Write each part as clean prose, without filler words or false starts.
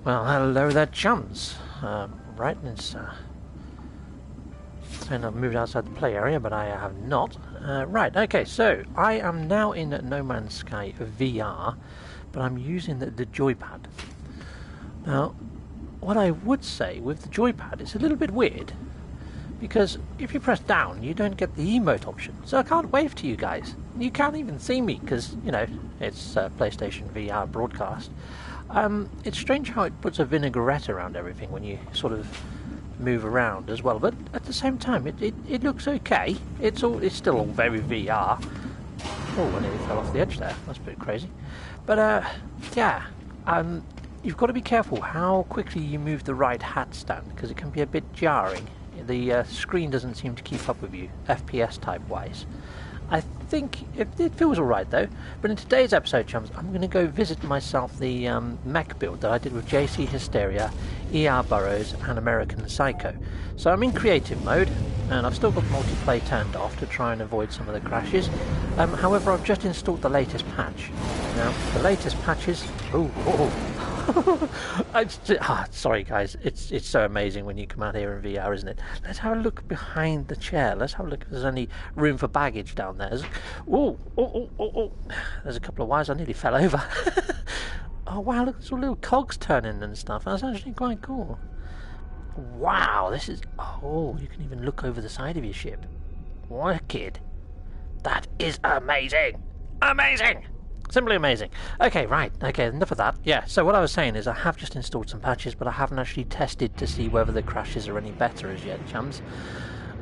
Well, hello there, chums. Right, it's... I've moved outside the play area, but I have not. Right, okay, so I am now in No Man's Sky VR, but I'm using the Joypad. Now, what I would say with the Joypad, it's a little bit weird, because if you press down, you don't get the emote option. So I can't wave to you guys. You can't even see me, because, you know, it's PlayStation VR broadcast. It's strange how it puts a vinaigrette around everything when you sort of move around as well, but at the same time it looks okay. It's still all very VR. Oh, I nearly fell off the edge there. That's a bit crazy. But yeah, you've got to be careful how quickly you move the right hat stand, because it can be a bit jarring. The screen doesn't seem to keep up with you, FPS type wise. I think it feels alright though. But in today's episode, chums, I'm going to go visit myself the Mech build that I did with JC Hysteria, ER Burrows and American Psycho. So I'm in creative mode, and I've still got multiplayer turned off to try and avoid some of the crashes. However, I've just installed the latest patch. Now, the latest patches... sorry guys, it's so amazing when you come out here in VR, isn't it? Let's have a look behind the chair. Let's have a look if there's any room for baggage down there. There's a couple of wires. I nearly fell over. Oh wow, look, there's all little cogs turning and stuff. That's actually quite cool. Wow, this is... Oh, you can even look over the side of your ship. Wicked. That is amazing. Amazing. Simply amazing. Okay, right. Okay, enough of that. Yeah, so what I was saying is I have just installed some patches, but I haven't actually tested to see whether the crashes are any better as yet, chums.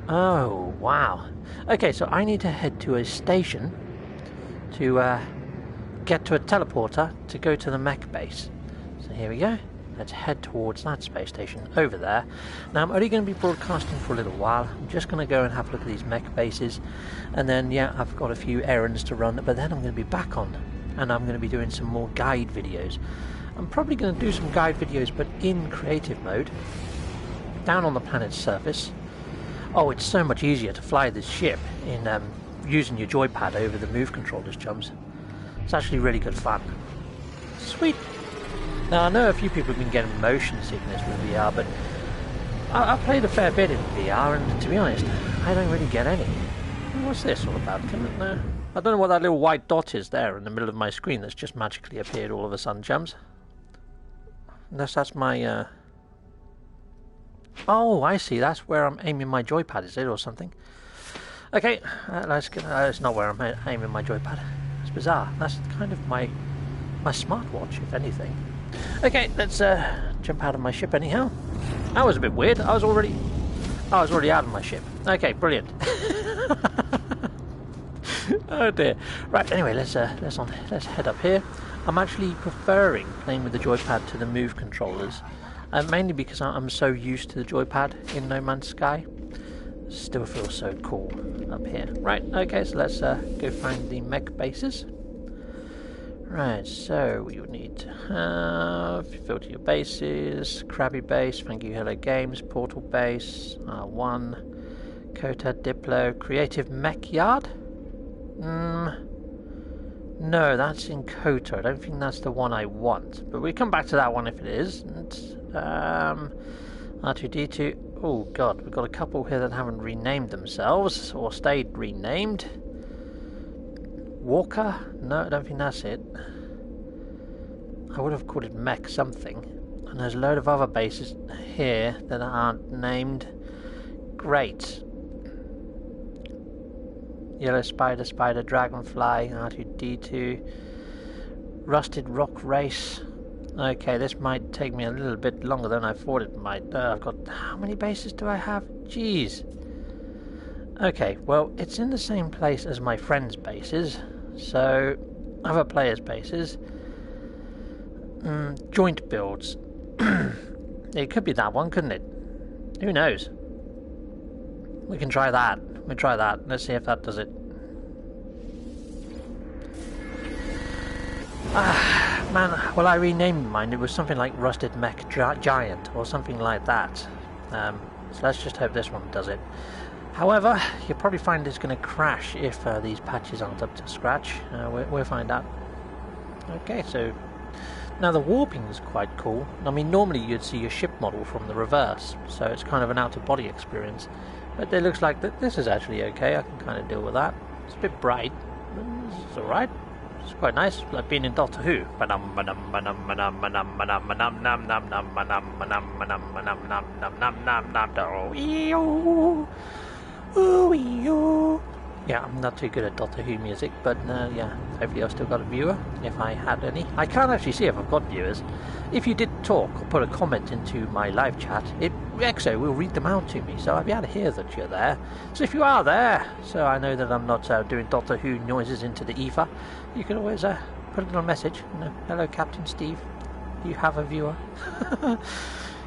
Oh, wow. Okay, so I need to head to a station to get to a teleporter to go to the Mech base. So here we go. Let's head towards that space station over there. Now, I'm only going to be broadcasting for a little while. I'm just going to go and have a look at these Mech bases. And then, yeah, I've got a few errands to run, but then I'm going to be back on. And I'm going to be doing some more guide videos. I'm probably going to do some guide videos, but in creative mode, down on the planet's surface. Oh, it's so much easier to fly this ship in using your joypad over the move controllers, chums. It's actually really good fun. Sweet. Now, I know a few people have been getting motion sickness with VR, but I've played a fair bit in VR, and to be honest, I don't really get any. What's this all about? I don't know what that little white dot is there in the middle of my screen that's just magically appeared all of a sudden, chums. Unless that's my... Oh, I see. That's where I'm aiming my joypad, is it, or something? Okay, that's not where I'm aiming my joypad. It's bizarre. That's kind of my smartwatch, if anything. Okay, let's jump out of my ship anyhow. That was a bit weird. I was already out of my ship. Okay, brilliant. Oh dear. Right, anyway, let's head up here. I'm actually preferring playing with the joypad to the move controllers, mainly because I'm so used to the joypad in No Man's Sky. Still feels so cool up here. Right, okay, so let's go find the Mech bases. Right, so we would need to have filter your bases, Krabby Base, Thank You Hello Games, Portal Base, R1, Kota Diplo, Creative Mech Yard? No, that's in Kota. I don't think that's the one I want, but we come back to that one if it is. And, R2D2, oh god, we've got a couple here that haven't renamed themselves, or stayed renamed. Walker? No, I don't think that's it. I would have called it Mech something. And there's a load of other bases here that aren't named. Great. Yellow Spider, Dragonfly, R2D2, Rusted Rock Race. Okay, this might take me a little bit longer than I thought it might. I've got... How many bases do I have? Jeez. Okay, well, it's in the same place as my friends' bases, so other players' bases. Joint builds. It could be that one, couldn't it? Who knows? We can try that. We'll try that. Let's see if that does it. Man, well, I renamed mine. It was something like Rusted Mech Giant or something like that. So let's just hope this one does it. However, you'll probably find it's going to crash if these patches aren't up to scratch. We'll find out. Okay, so Now the warping is quite cool. I mean, normally you'd see your ship model from the reverse, so it's kind of an out-of-body experience. But it looks like this is actually okay. I can kind of deal with that. It's a bit bright, but it's alright. It's quite nice, like being in Doctor Who. Yeah, I'm not too good at Doctor Who music, but yeah, hopefully I've still got a viewer, if I had any. I can't actually see if I've got viewers. If you did talk or put a comment into my live chat, Exo will read them out to me, so I'll be able to hear that you're there. So if you are there, so I know that I'm not doing Doctor Who noises into the ether, you can always put a little message. Hello, Captain Steve. Do you have a viewer?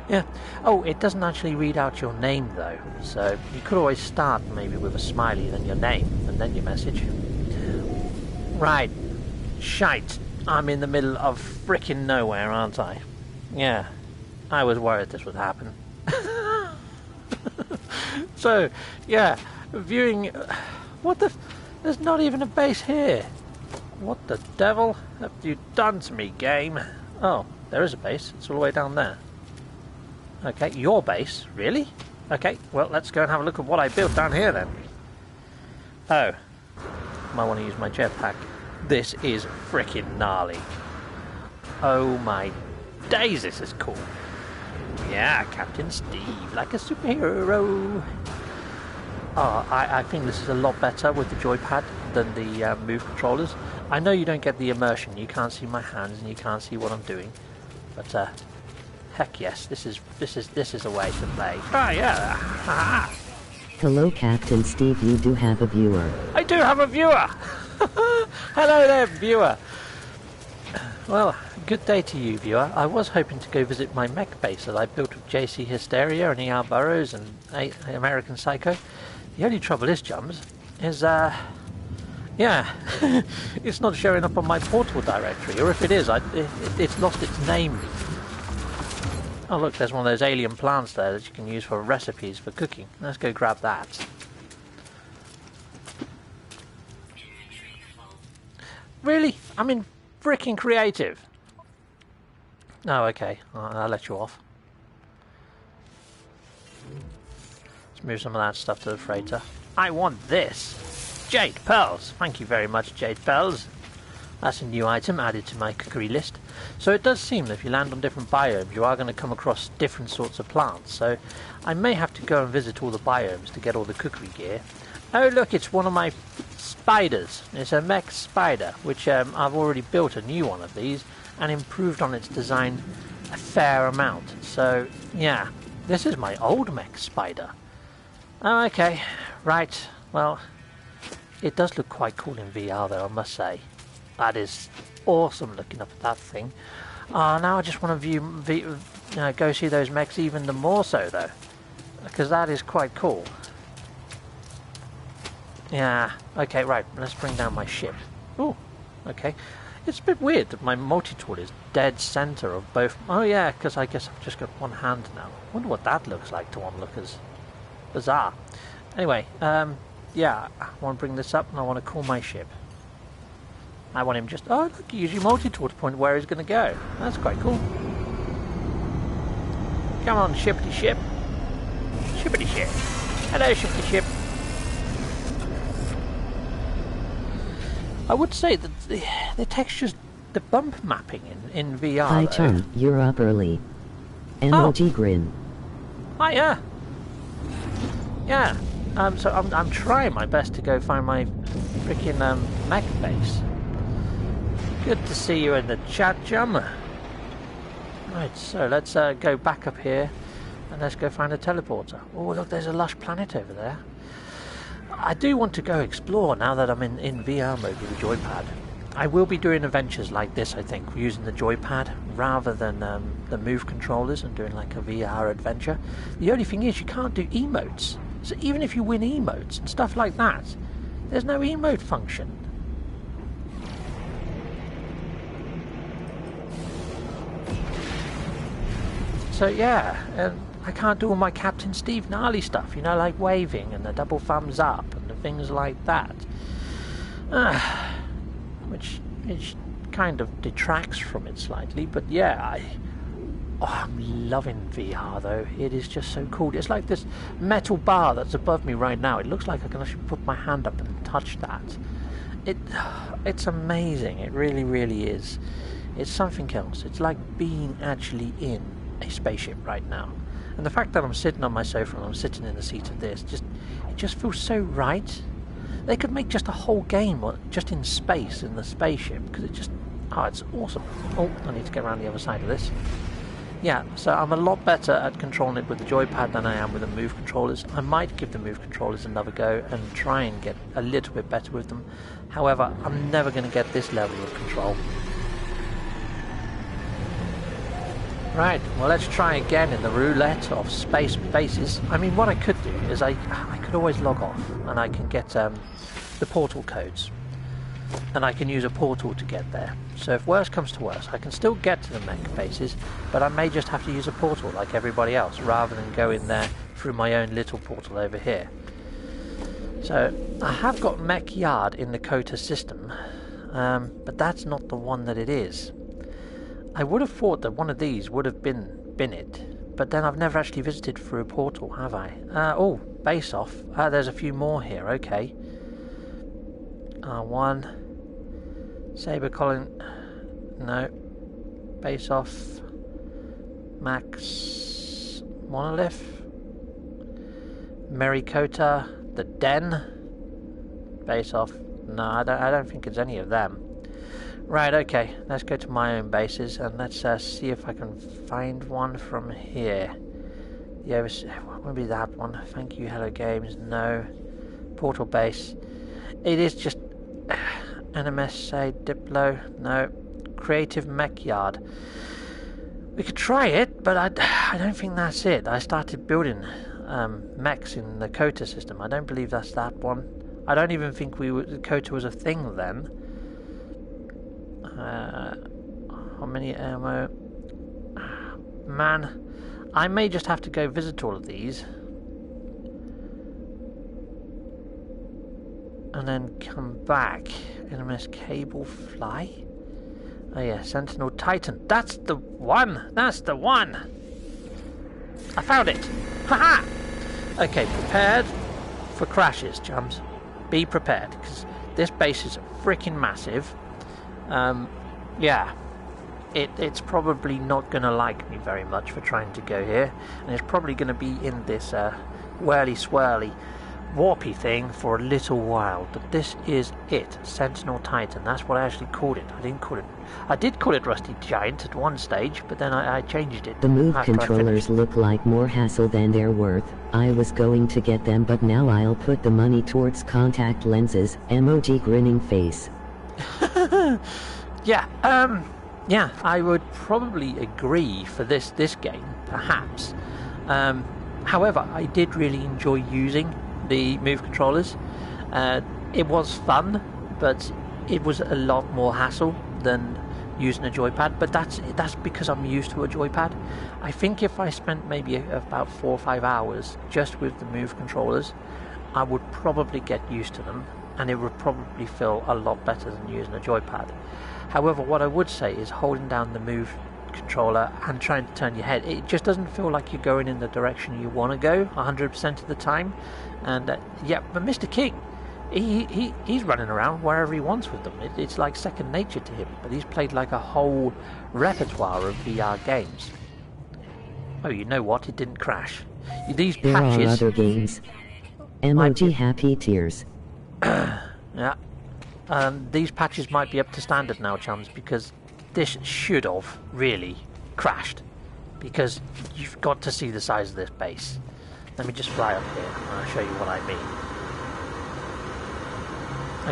Yeah. Oh, it doesn't actually read out your name though, so you could always start maybe with a smiley, then your name, and then your message. Right. Shite. I'm in the middle of frickin' nowhere, aren't I? Yeah. I was worried this would happen. So, yeah. Viewing... What the... There's not even a base here. What the devil have you done to me, game? Oh, there is a base. It's all the way down there. Okay, your base? Really? Okay, well, let's go and have a look at what I built down here then. Oh. Might want to use my jetpack. This is frickin' gnarly. Oh my days, this is cool. Yeah, Captain Steve, like a superhero. Oh, I think this is a lot better with the joypad than the move controllers. I know you don't get the immersion, you can't see my hands and you can't see what I'm doing. But, heck yes, this is a way to play. Oh yeah. Hello Captain Steve, you do have a viewer. I do have a viewer. Hello there, viewer. Well, good day to you, viewer. I was hoping to go visit my mech base that I built with JC Hysteria and ER Burrows and American Psycho. The only trouble is, Chums, is yeah, it's not showing up on my portal directory, or if it is, it's lost its name. Oh look, there's one of those alien plants there that you can use for recipes for cooking. Let's go grab that. Really? I'm in frickin' creative. Oh, okay. I'll let you off. Let's move some of that stuff to the freighter. I want this. Jade Pearls. Thank you very much, Jade Pearls. That's a new item added to my cookery list. So it does seem that if you land on different biomes, you are going to come across different sorts of plants. So I may have to go and visit all the biomes to get all the cookery gear. Oh look, it's one of my spiders. It's a mech spider, which I've already built a new one of these and improved on its design a fair amount. So yeah, this is my old mech spider. Oh, okay, right. Well, it does look quite cool in VR though, I must say. That is awesome looking up at that thing. Now I just want to go see those mechs even the more so though, because that is quite cool. Yeah, okay, right, let's bring down my ship. Oh, okay. It's a bit weird that my multi-tool is dead center of both. Oh yeah, because I guess I've just got one hand now. I wonder what that looks like to onlookers. Bizarre. Anyway, yeah, I want to bring this up and I want to call my ship. I want him just... Oh, look, he used your multi-tool to point where he's going to go. That's quite cool. Come on, shippity ship. Shippity ship. Hello, shippity ship. I would say that the textures, the bump mapping in VR... Hi, Chum, you're up early. Emoji grin. Hiya. Yeah. So I'm trying my best to go find my freaking mech base. Good to see you in the chat, Chum. Right, so let's go back up here and let's go find a teleporter. Oh, look, there's a lush planet over there. I do want to go explore now that I'm in VR mode with the joypad. I will be doing adventures like this, I think, using the joypad rather than the move controllers and doing like a VR adventure. The only thing is you can't do emotes. So even if you win emotes and stuff like that, there's no emote function. So yeah, I can't do all my Captain Steve gnarly stuff, you know, like waving and the double thumbs up and the things like that. Which is kind of detracts from it slightly, but yeah, I'm loving VR though. It is just so cool. It's like this metal bar that's above me right now. It looks like I can actually put my hand up and touch that. It's amazing. It really, really is. It's something else. It's like being actually in a spaceship right now. And the fact that I'm sitting on my sofa and I'm sitting in the seat of this, it just feels so right. They could make just a whole game just in space, in the spaceship, because it's awesome. Oh, I need to get around the other side of this. Yeah, so I'm a lot better at controlling it with the joypad than I am with the move controllers. I might give the move controllers another go and try and get a little bit better with them. However, I'm never going to get this level of control. Right, well, let's try again in the roulette of space bases. I mean, what I could do is I could always log off and I can get the portal codes. And I can use a portal to get there. So if worse comes to worse, I can still get to the mech bases, but I may just have to use a portal like everybody else, rather than go in there through my own little portal over here. So I have got Mech Yard in the Kota system, but that's not the one that it is. I would have thought that one of these would have been it, but then I've never actually visited through a portal, have I? Oh, base off. There's a few more here, okay. R1, Saber Colin, no, base off, Max, Monolith, Merikota, the Den, base off, no, I don't think it's any of them. Right, okay, let's go to my own bases and let's see if I can find one from here. Yeah, maybe that one. Thank you, Hello Games. No. Portal base. It is just NMSA, Diplo. No. Creative Mech Yard. We could try it, but I don't think that's it. I started building mechs in the Kota system. I don't believe that's that one. I don't even think Kota was a thing then. How many ammo? Man, I may just have to go visit all of these and then come back. NMS Cable Fly. Oh yeah, Sentinel Titan. That's the one! That's the one! I found it! Haha! Okay, prepared for crashes, chums. Be prepared, because this base is freaking massive. Yeah, it's probably not going to like me very much for trying to go here, and it's probably going to be in this whirly-swirly, warpy thing for a little while. But this is it, Sentinel Titan. That's what I actually called it. I did call it Rusty Giant at one stage, but then I changed it. The move controllers look like more hassle than they're worth. I was going to get them, but now I'll put the money towards contact lenses. Emoji grinning face. Yeah, I would probably agree for this game, perhaps. However, I did really enjoy using the move controllers. It was fun, but it was a lot more hassle than using a joypad. But that's because I'm used to a joypad. I think if I spent maybe about 4 or 5 hours just with the move controllers, I would probably get used to them, and it would probably feel a lot better than using a joypad. However, what I would say is holding down the move controller and trying to turn your head, it just doesn't feel like you're going in the direction you want to go 100% of the time. And yeah, but Mr. King, he's running around wherever he wants with them. It's like second nature to him, but he's played like a whole repertoire of VR games. Oh, you know what? It didn't crash. These there patches... are other games. Emoji happy tears. Yeah. These patches might be up to standard now, chums, because this should have really crashed, because you've got to see the size of this base. Let me just fly up here and I'll show you what I mean.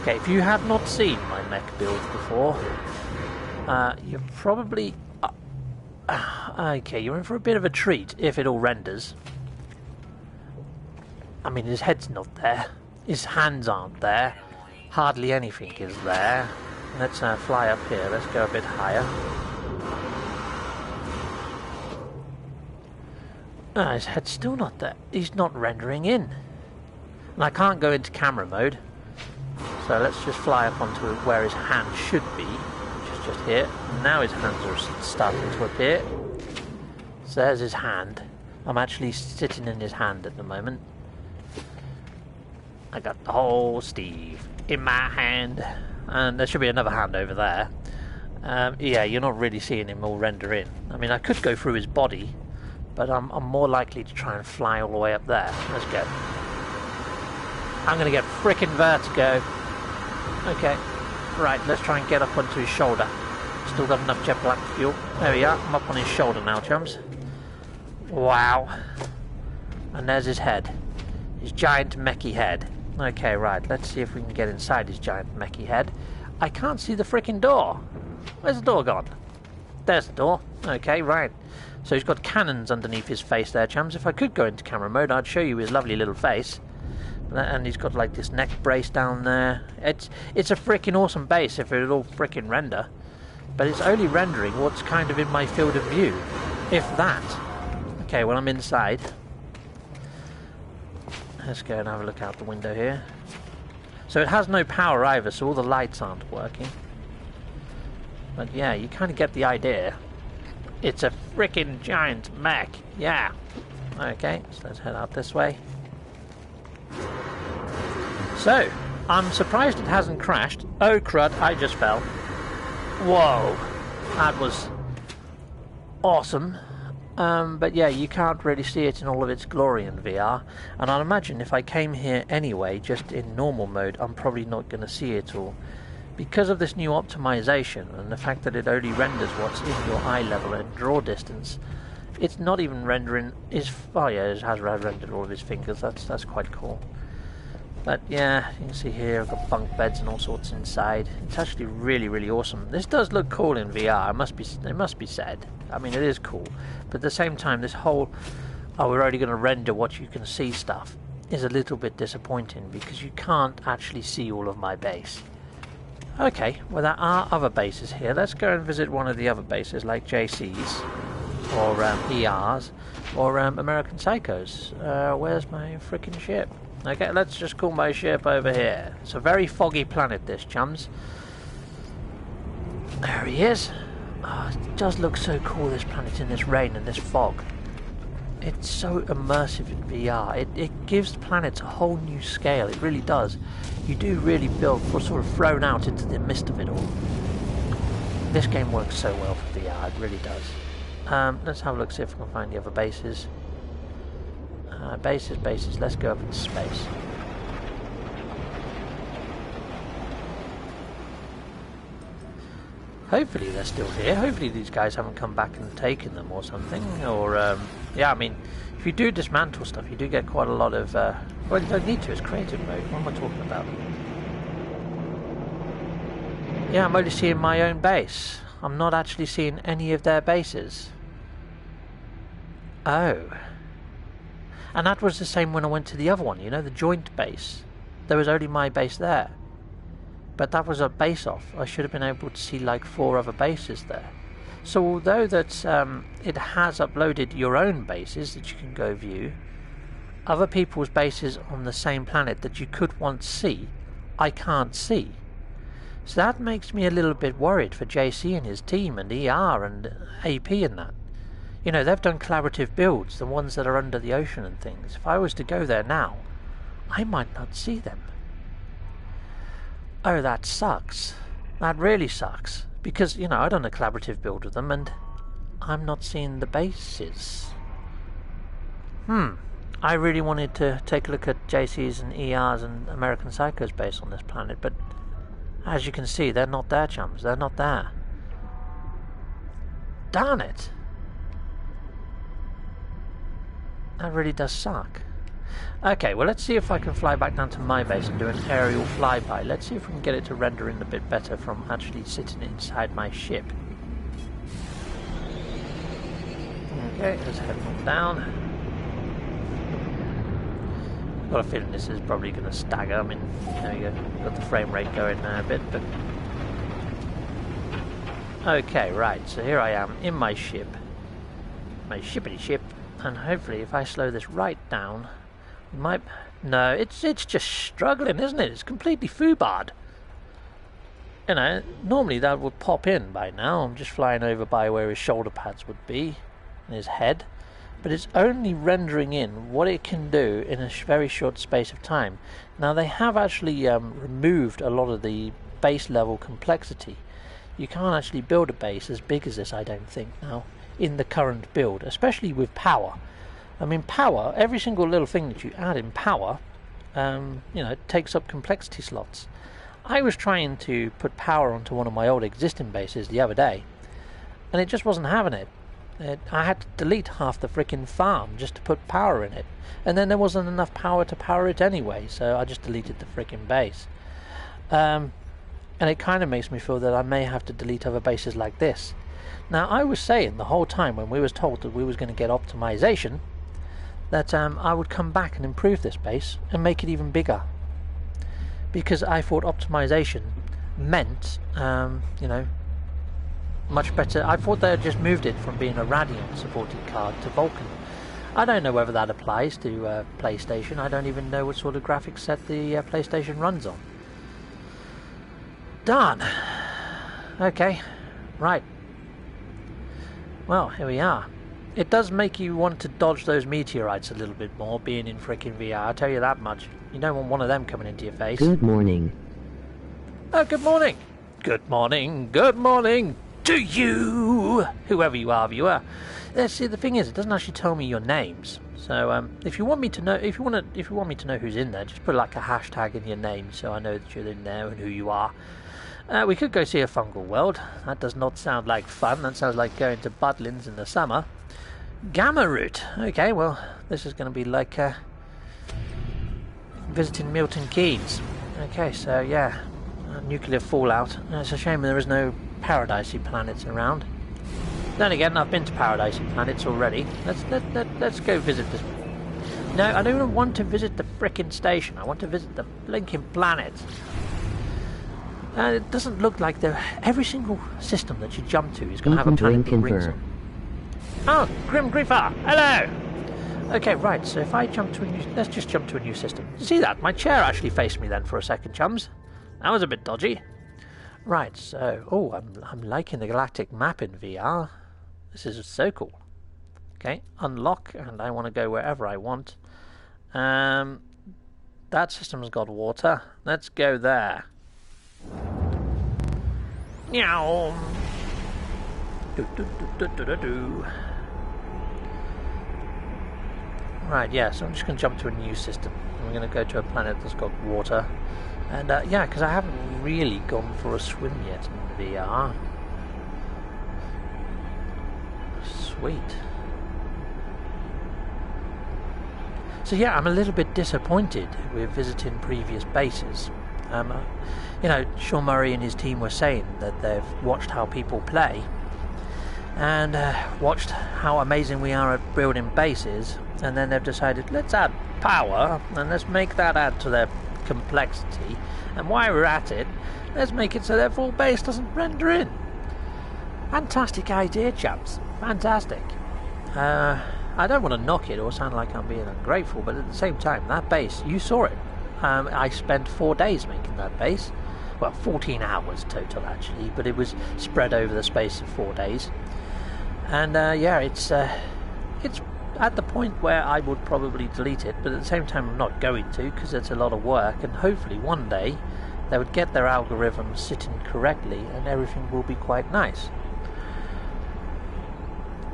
Okay, if you have not seen my mech builds before, you're probably... okay, you're in for a bit of a treat if it all renders. I mean, his head's not there, his hands aren't there, hardly anything is there. Let's fly up here, let's go a bit higher. His head's still not there, he's not rendering in. And I can't go into camera mode, so let's just fly up onto where his hand should be, which is just hit. Now his hands are starting to appear. So there's his hand. I'm actually sitting in his hand at the moment. I got the whole Steve in my hand. And there should be another hand over there. Yeah, you're not really seeing him all render in. I mean, I could go through his body, but I'm more likely to try and fly all the way up there. Let's go. I'm going to get frickin' vertigo. Okay. Right, let's try and get up onto his shoulder. Still got enough jet black fuel. There we are. I'm up on his shoulder now, chums. Wow. And there's his head. His giant mechy head. Okay, right. Let's see if we can get inside his giant mechy head. I can't see the frickin' door. Where's the door gone? There's the door. Okay, right. So he's got cannons underneath his face there, chums. If I could go into camera mode, I'd show you his lovely little face. And he's got like this neck brace down there. It's a freaking awesome base if it'll all freaking render. But it's only rendering what's kind of in my field of view. If that. Okay, well I'm inside. Let's go and have a look out the window here. So it has no power either, so all the lights aren't working. But yeah, you kind of get the idea. It's a freaking giant mech. Yeah. Okay, so let's head out this way. So, I'm surprised it hasn't crashed. Oh crud, I just fell. Whoa. That was awesome. But yeah, you can't really see it in all of its glory in VR. And I'll imagine if I came here anyway, just in normal mode, I'm probably not going to see it all. Because of this new optimization and the fact that it only renders what's in your eye level and draw distance, it's not even rendering his... Oh yeah, it has rendered all of his fingers. That's quite cool. But yeah, you can see here I've got bunk beds and all sorts inside. It's actually really, really awesome. This does look cool in VR, it must be said. I mean, it is cool. But at the same time, this whole, oh, we're only going to render what you can see stuff is a little bit disappointing because you can't actually see all of my base. Okay, well there are other bases here. Let's go and visit one of the other bases like JC's or ER's or American Psychos. Where's my freaking ship? Okay, let's just call my ship over here. It's a very foggy planet, this, chums. There he is. Oh, it does look so cool, this planet in this rain and this fog. It's so immersive in VR. It gives planets a whole new scale. It really does. You do really feel sort of thrown out into the midst of it all. This game works so well for VR. It really does. Let's have a look, see if we can find the other bases. Bases. Let's go up into space. Hopefully they're still here. Hopefully these guys haven't come back and taken them or something. Or, yeah, I mean, if you do dismantle stuff, you do get quite a lot of... well, you don't need to. It's creative mode. What am I talking about? Yeah, I'm only seeing my own base. I'm not actually seeing any of their bases. Oh. And that was the same when I went to the other one, you know, the joint base. There was only my base there. But that was a base off. I should have been able to see like 4 other bases there. So although that it has uploaded your own bases that you can go view, other people's bases on the same planet that you could once see, I can't see. So that makes me a little bit worried for JC and his team and ER and AP and that. You know, they've done collaborative builds, the ones that are under the ocean and things. If I was to go there now, I might not see them. Oh, that sucks. That really sucks. Because, you know, I've done a collaborative build with them and I'm not seeing the bases. I really wanted to take a look at JC's and ER's and American Psycho's base on this planet, but as you can see, they're not there, chums. They're not there. Darn it. That really does suck. Okay, well let's see if I can fly back down to my base and do an aerial flyby. Let's see if we can get it to render in a bit better from actually sitting inside my ship. Okay, let's head on down. I've got a feeling this is probably going to stagger. I mean, there you go, got the frame rate going now a bit, but... Okay, right, so here I am in my ship. My shippity ship. And hopefully if I slow this right down, we might... No, it's just struggling, isn't it? It's completely foobarred. you know, normally that would pop in by now. I'm just flying over by where his shoulder pads would be and his head, but it's only rendering in what it can do in a very short space of time. Now they have actually removed a lot of the base level complexity. You can't actually build a base as big as this, I don't think, now in the current build, especially with power. I mean, power, every single little thing that you add in power, you know, takes up complexity slots. I was trying to put power onto one of my old existing bases the other day, and it just wasn't having it. I had to delete half the frickin' farm just to put power in it, and then there wasn't enough power to power it anyway, so I just deleted the frickin' base. And it kind of makes me feel that I may have to delete other bases like this. Now, I was saying the whole time when we was told that we was going to get optimization, that I would come back and improve this base and make it even bigger. Because I thought optimization meant, you know, much better. I thought they had just moved it from being a Radeon supported card to Vulkan. I don't know whether that applies to PlayStation. I don't even know what sort of graphics set the PlayStation runs on. Darn. Okay, right. Well, here we are. It does make you want to dodge those meteorites a little bit more, being in frickin' VR, I'll tell you that much. You don't want one of them coming into your face. Good morning. Oh, good morning. Good morning. Good morning to you, whoever you are, viewer. See, the thing is, it doesn't actually tell me your names. So, if you want me to know, if you want me to know who's in there, just put like a hashtag in your name, so I know that you're in there and who you are. We could go see a fungal world. That does not sound like fun. That sounds like going to Budlins in the summer. Gamma route. Okay, well, this is going to be like visiting Milton Keynes. Okay, so yeah, nuclear fallout. It's a shame there is no paradisey planets around. Then again, I've been to paradisey planets already. Let's go visit this. No, I don't even want to visit the frickin' station. I want to visit the blinking planet. It doesn't look like every single system that you jump to is going to have a planet with rings on. Oh, Grim Griefer! Hello! Okay, right, so if I jump to a new... Let's just jump to a new system. See that? My chair actually faced me then for a second, chums. That was a bit dodgy. Right, so... Oh, I'm liking the galactic map in VR. This is so cool. Okay, unlock, and I want to go wherever I want. That system's got water. Let's go there. Meow. Right, yeah, so I'm just going to jump to a new system. I'm going to go to a planet that's got water. And, yeah, because I haven't really gone for a swim yet in VR. Sweet. So, yeah, I'm a little bit disappointed with visiting previous bases. You know, Sean Murray and his team were saying that they've watched how people play and watched how amazing we are at building bases, and then they've decided, let's add power and let's make that add to their complexity, and while we're at it, let's make it so their full base doesn't render in. Fantastic idea, chaps. Fantastic. I don't want to knock it or sound like I'm being ungrateful, but at the same time, that base, you saw it. I spent 4 days making that base. Well, 14 hours total actually, but it was spread over the space of 4 days. And yeah, it's at the point where I would probably delete it, but at the same time I'm not going to, because it's a lot of work, and hopefully one day they would get their algorithms sitting correctly and everything will be quite nice.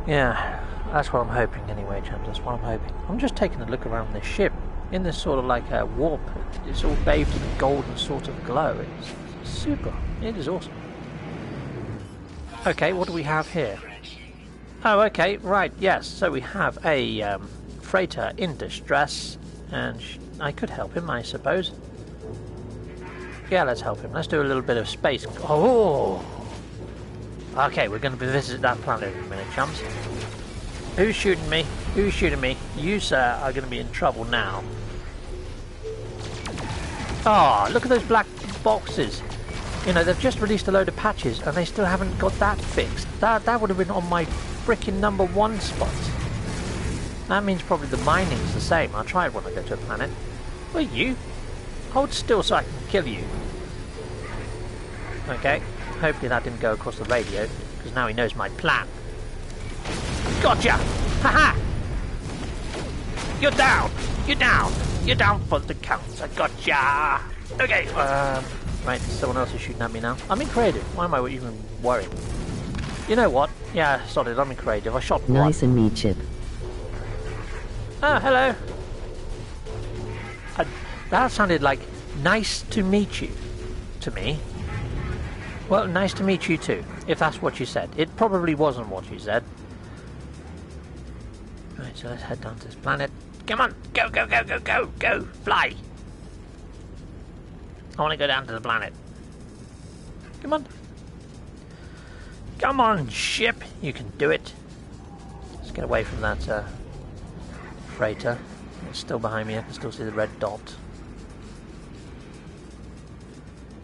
Yeah, that's what I'm hoping anyway, chums, that's what I'm hoping. I'm just taking a look around this ship. In this sort of like a warp, it's all bathed in a golden sort of glow. It's super. It is awesome. Okay, what do we have here? Oh, okay, right, yes. So we have a freighter in distress, and I could help him, I suppose. Yeah, let's help him. Let's do a little bit of space. Oh! Okay, we're going to visit that planet in a minute, chums. Who's shooting me? Who's shooting me? You, sir, are going to be in trouble now. Oh, look at those black boxes. You know, they've just released a load of patches and they still haven't got that fixed. That would have been on my frickin' #1 spot. That means probably the mining's the same. I'll try it when I go to a planet. Where are you? Hold still so I can kill you. Okay, hopefully that didn't go across the radio, because now he knows my plan. Gotcha! Haha! You're down! You're down! You're down for the count. I gotcha! Okay, right, someone else is shooting at me now. I'm in creative. Why am I even worried? You know what? Yeah, sorry, I'm in creative. I shot one. Nice and meet Chip. Ah, hello. That sounded like nice to meet you to me. Well, nice to meet you too, if that's what you said. It probably wasn't what you said. Right, so let's head down to this planet. Come on, go, go, go, go, go, go, fly. I want to go down to the planet. Come on. Come on, ship. You can do it. Let's get away from that freighter. It's still behind me. I can still see the red dot.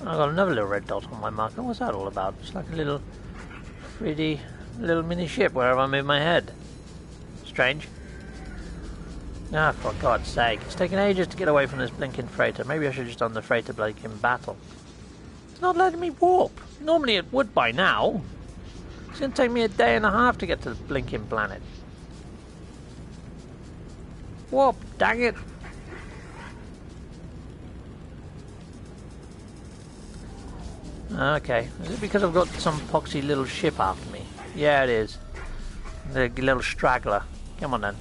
I've got another little red dot on my marker. What's that all about? It's like a little pretty little mini ship wherever I move my head. Strange. Ah, for God's sake. It's taken ages to get away from this blinking freighter. Maybe I should have just done the freighter blinking battle. It's not letting me warp. Normally it would by now. It's going to take me a day and a half to get to the blinking planet. Warp, dang it. Okay, is it because I've got some poxy little ship after me? Yeah, it is. The little straggler. Come on then.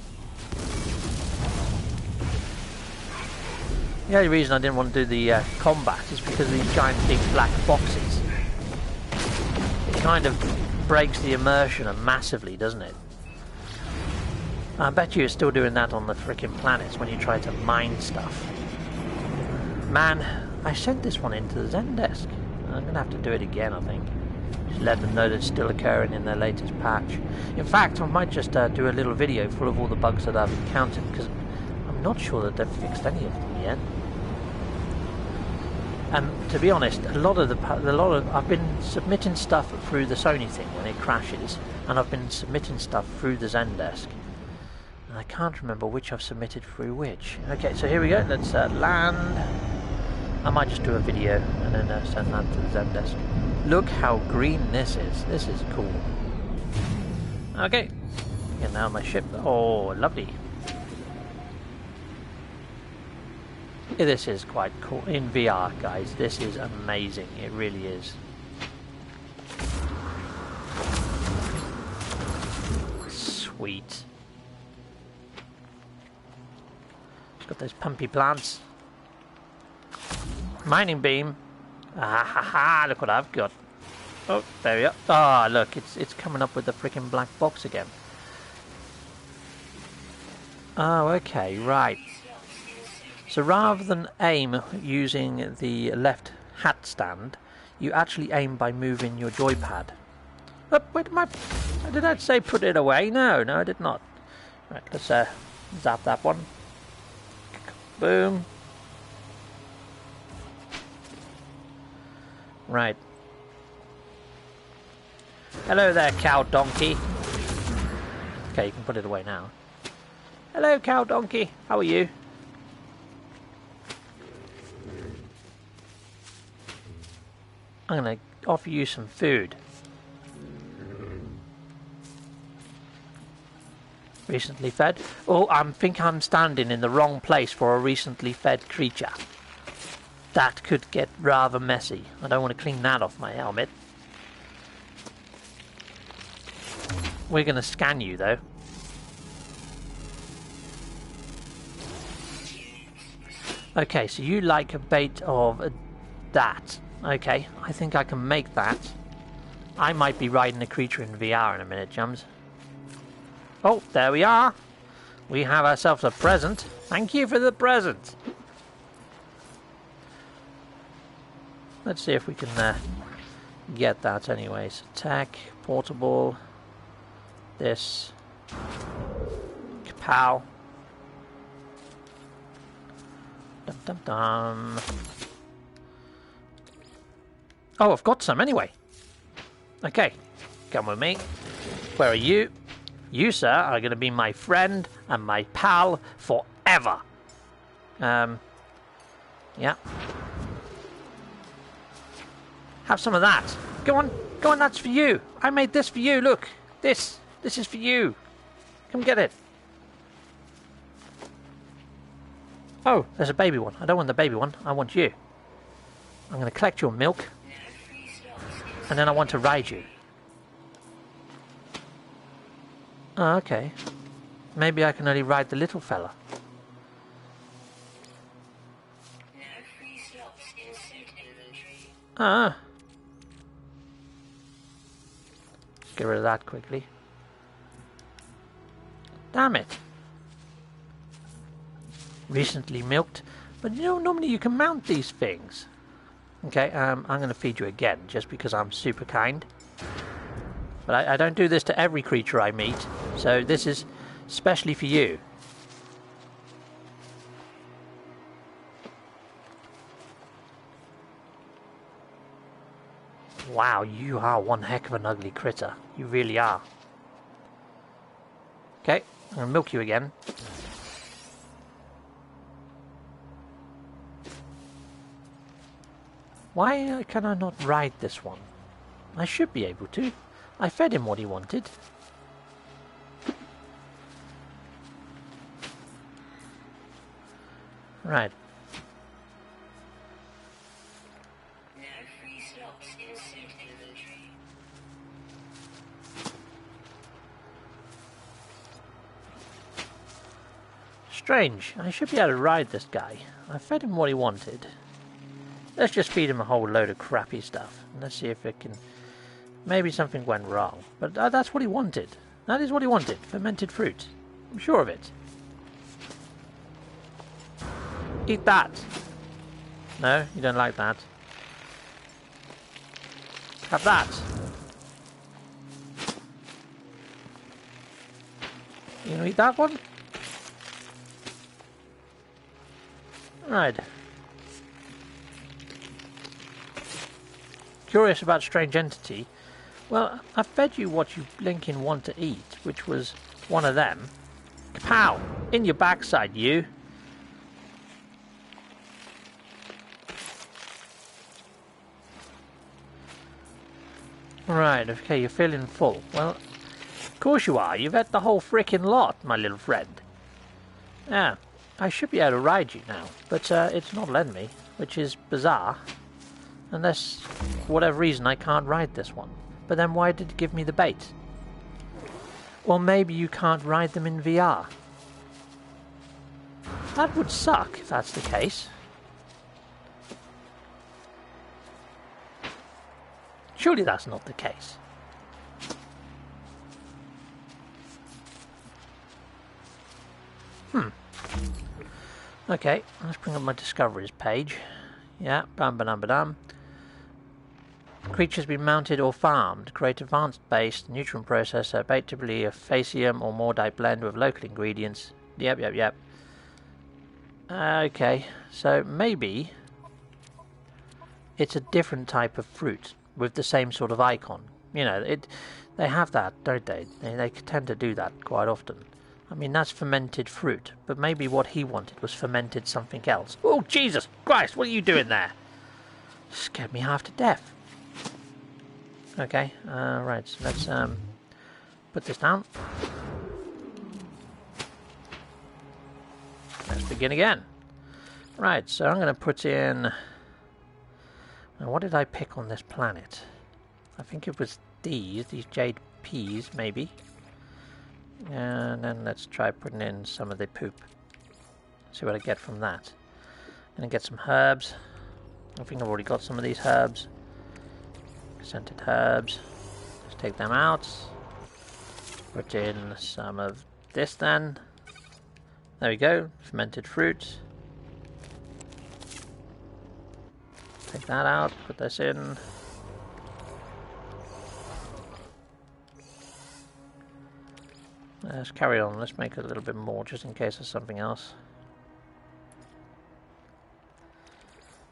The only reason I didn't want to do the combat is because of these giant big black boxes. It kind of breaks the immersion massively, doesn't it? I bet you're still doing that on the frickin' planets when you try to mine stuff. Man, I sent this one into the Zen desk. I'm going to have to do it again, I think. Just let them know that it's still occurring in their latest patch. In fact, I might just do a little video full of all the bugs that I've encountered, because I'm not sure that they've fixed any of them yet. And to be honest, I've been submitting stuff through the Sony thing when it crashes, and I've been submitting stuff through the Zendesk. And I can't remember which I've submitted through which. Okay, so here we go. Let's land. I might just do a video and then send that to the Zendesk. Look how green this is. This is cool. Okay. And now my ship. Oh, lovely. Yeah, this is quite cool. In VR, guys, this is amazing. It really is. Sweet. It's got those pumpy plants. Mining beam. Ah ha ha! Look what I've got. Oh, there we are. Ah, look, it's coming up with the freaking black box again. Oh, okay, right. So rather than aim using the left hat stand, you actually aim by moving your joypad. Oh, wait, did I say put it away? No, I did not. Right, let's zap that one. Boom. Right. Hello there, cow donkey. Okay, you can put it away now. Hello, cow donkey. How are you? I'm going to offer you some food. Recently fed? Oh, I think I'm standing in the wrong place for a recently fed creature. That could get rather messy. I don't want to clean that off my helmet. We're going to scan you, though. Okay, so you like a bait of that. Okay, I think I can make that. I might be riding a creature in VR in a minute, Chums. Oh, there we are. We have ourselves a present. Thank you for the present. Let's see if we can get that anyways. Attack, portable, this, kapow. Dum dum dum. Oh, I've got some anyway. Okay, come with me. Where are you? You, sir, are going to be my friend and my pal forever. Yeah. Have some of that. Go on, that's for you. I made this for you, look. This is for you. Come get it. Oh, there's a baby one. I don't want the baby one, I want you. I'm going to collect your milk. And then I want to ride you. Oh, okay. Maybe I can only ride the little fella. Ah. Get rid of that quickly. Damn it. Recently milked. But you know, normally you can mount these things. Okay, I'm going to feed you again, just because I'm super kind. But I don't do this to every creature I meet, so this is specially for you. Wow, you are one heck of an ugly critter. You really are. Okay, I'm going to milk you again. Why can I not ride this one? I should be able to. I fed him what he wanted. Right. No free slots in suit inventory. Strange. I should be able to ride this guy. I fed him what he wanted. Let's just feed him a whole load of crappy stuff. Let's see if it can... Maybe something went wrong. But that's what he wanted. That is what he wanted. Fermented fruit. I'm sure of it. Eat that. No, you don't like that. Have that. You gonna eat that one? Right. Curious about strange entity. Well, I fed you what you blinking want to eat, which was one of them. Kapow! In your backside, you! Right, okay, you're feeling full. Well, of course you are. You've had the whole frickin' lot, my little friend. Yeah, I should be able to ride you now, but it's not letting me, which is bizarre. Unless, for whatever reason, I can't ride this one. But then why did it give me the bait? Well, maybe you can't ride them in VR. That would suck if that's the case. Surely that's not the case. Okay, let's bring up my discoveries page. Yeah, bam. Creatures be mounted or farmed. Create advanced-based nutrient processor, typically a facium or mordite blend with local ingredients. Yep. Okay, so maybe it's a different type of fruit with the same sort of icon. You know, they have that, don't they? They tend to do that quite often. I mean, that's fermented fruit, but maybe what he wanted was fermented something else. Oh, Jesus Christ, what are you doing there? Scared me half to death. Okay, right, so let's put this down. Let's begin again. Right, so I'm going to put in... Now, what did I pick on this planet? I think it was these jade peas, maybe. And then let's try putting in some of the poop. See what I get from that. And get some herbs. I think I've already got some of these herbs. Scented herbs. Let's take them out. Put in some of this then. There we go. Fermented fruit. Take that out. Put this in. Let's carry on. Let's make a little bit more just in case there's something else.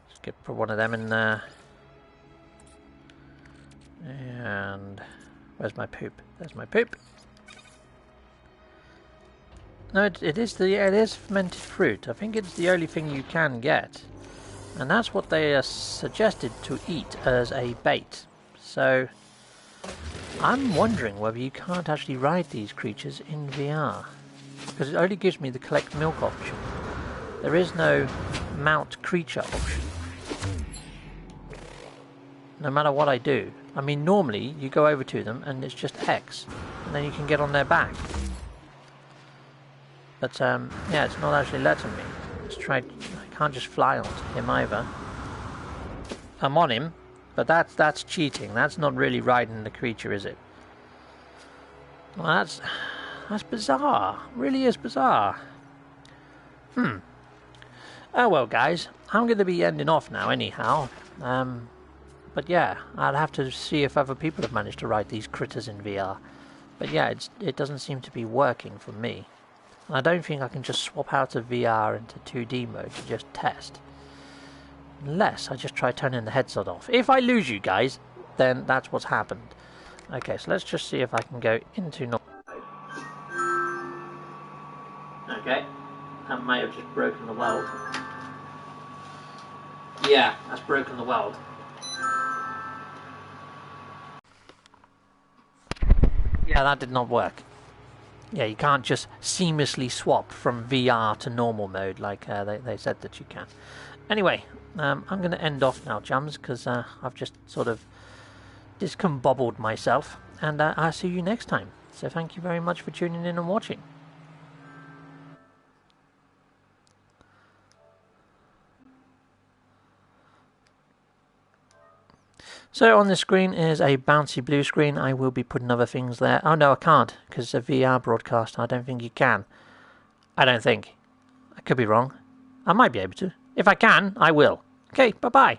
Let's put one of them in there. And where's my poop? There's my poop. No, it is fermented fruit. I think it's the only thing you can get. And that's what they are suggested to eat as a bait. So I'm wondering whether you can't actually ride these creatures in VR, because it only gives me the collect milk option. There is no mount creature option. No matter what I do. I mean, normally you go over to them and it's just X, and then you can get on their back. But yeah, it's not actually letting me. Let's try. I can't just fly onto him either. I'm on him, but that's cheating. That's not really riding the creature, is it? Well, that's bizarre. Really is bizarre. Oh well, guys, I'm going to be ending off now anyhow. But yeah, I'll have to see if other people have managed to ride these critters in VR. But yeah, it doesn't seem to be working for me. And I don't think I can just swap out of VR into 2D mode to just test. Unless I just try turning the headset off. If I lose you guys, then that's what's happened. Okay, so let's just see if I can go into normal mode. Okay, that might have just broken the world. Yeah, that's broken the world. Yeah, that did not work. Yeah, you can't just seamlessly swap from VR to normal mode like they said that you can. Anyway, I'm going to end off now, Chums, because I've just sort of discombobbled myself, and I'll see you next time. So thank you very much for tuning in and watching. So on the screen is a bouncy blue screen. I will be putting other things there. Oh no, I can't, because it's a VR broadcast. I don't think you can. I don't think. I could be wrong. I might be able to. If I can, I will. Okay, bye-bye.